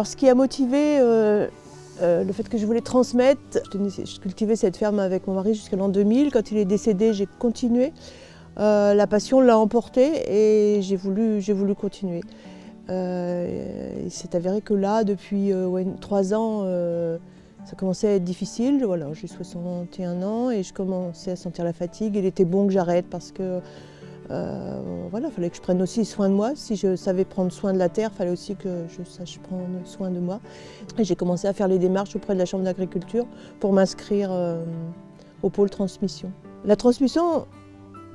Alors ce qui a motivé le fait que je voulais transmettre, je cultivais cette ferme avec mon mari jusqu'à l'an 2000. Quand il est décédé, j'ai continué. La passion l'a emporté et j'ai voulu continuer. Il s'est avéré que là, depuis 3 ans, ça commençait à être difficile. Voilà, j'ai 61 ans et je commençais à sentir la fatigue. Il était bon que j'arrête parce que voilà, il fallait que je prenne aussi soin de moi. Si je savais prendre soin de la terre, il fallait aussi que je sache prendre soin de moi. Et j'ai commencé à faire les démarches auprès de la Chambre d'agriculture pour m'inscrire au pôle transmission. La transmission,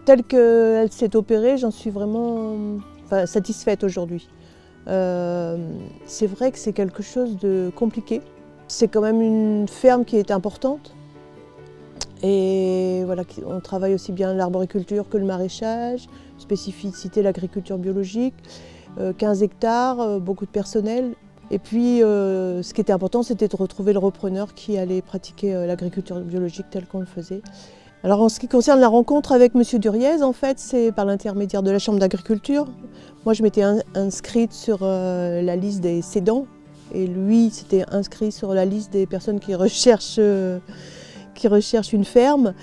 telle qu'elle s'est opérée, j'en suis vraiment satisfaite aujourd'hui. C'est vrai que c'est quelque chose de compliqué. C'est quand même une ferme qui est importante. Et voilà, on travaille aussi bien l'arboriculture que le maraîchage, spécificité l'agriculture biologique, 15 hectares, beaucoup de personnel. Et puis ce qui était important, c'était de retrouver le repreneur qui allait pratiquer l'agriculture biologique telle qu'on le faisait. Alors en ce qui concerne la rencontre avec M. Duriez, en fait, c'est par l'intermédiaire de la Chambre d'agriculture. Moi, je m'étais inscrite sur la liste des cédants et lui s'était inscrit sur la liste des personnes qui recherchent une ferme.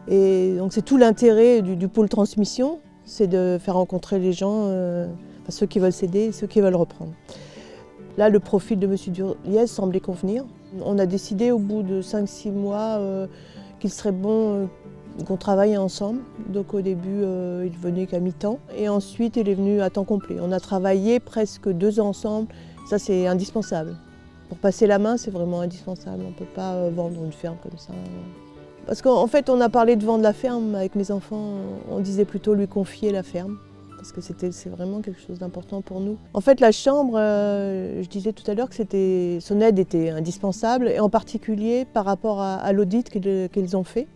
Et donc c'est tout l'intérêt du pôle transmission, c'est de faire rencontrer les gens, ceux qui veulent céder et ceux qui veulent reprendre. Là, le profil de M. Duriez semblait convenir. On a décidé au bout de 5-6 mois qu'il serait bon qu'on travaille ensemble. Donc au début, il venait qu'à mi-temps et ensuite il est venu à temps complet. On a travaillé presque 2 ans ensemble, ça c'est indispensable. Pour passer la main, c'est vraiment indispensable. On ne peut pas vendre une ferme comme ça. Parce qu'en fait, on a parlé de vendre la ferme avec mes enfants. On disait plutôt lui confier la ferme. Parce que c'est vraiment quelque chose d'important pour nous. En fait, la Chambre, je disais tout à l'heure que son aide était indispensable, et en particulier par rapport à l'audit qu'ils ont fait.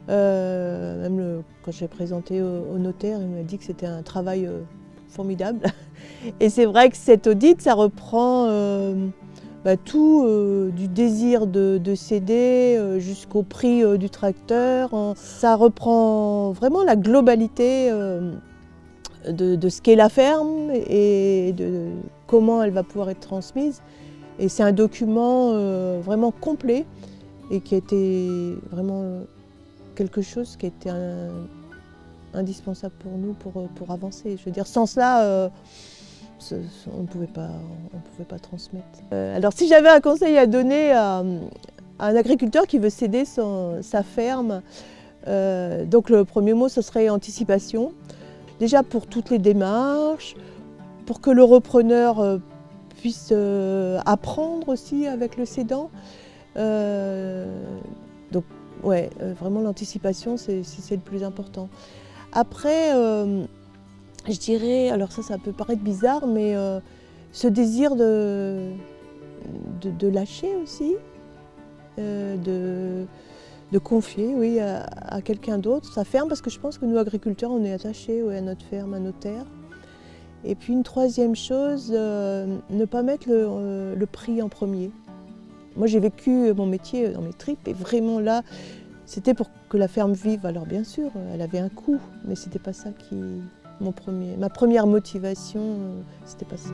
Quand j'ai présenté au notaire, il m'a dit que c'était un travail formidable. Et c'est vrai que cet audit, ça reprend tout, du désir de céder jusqu'au prix du tracteur. Ça reprend vraiment la globalité de ce qu'est la ferme et de comment elle va pouvoir être transmise. Et c'est un document vraiment complet et qui a été vraiment quelque chose qui a été indispensable pour nous pour avancer. Je veux dire, sans cela, on ne pouvait pas transmettre. Alors si j'avais un conseil à donner à un agriculteur qui veut céder sa ferme, donc le premier mot, ce serait anticipation. Déjà pour toutes les démarches, pour que le repreneur puisse apprendre aussi avec le cédant. Donc ouais, vraiment l'anticipation, c'est le plus important. Après, je dirais, alors ça peut paraître bizarre, mais ce désir de lâcher aussi, de confier, oui, à quelqu'un d'autre sa ferme, parce que je pense que nous, agriculteurs, on est attachés à notre ferme, à nos terres. Et puis une troisième chose, ne pas mettre le prix en premier. Moi, j'ai vécu mon métier dans mes tripes, et vraiment là, c'était pour que la ferme vive. Alors bien sûr, elle avait un coût, mais c'était pas ça ma première motivation, c'était pas ça.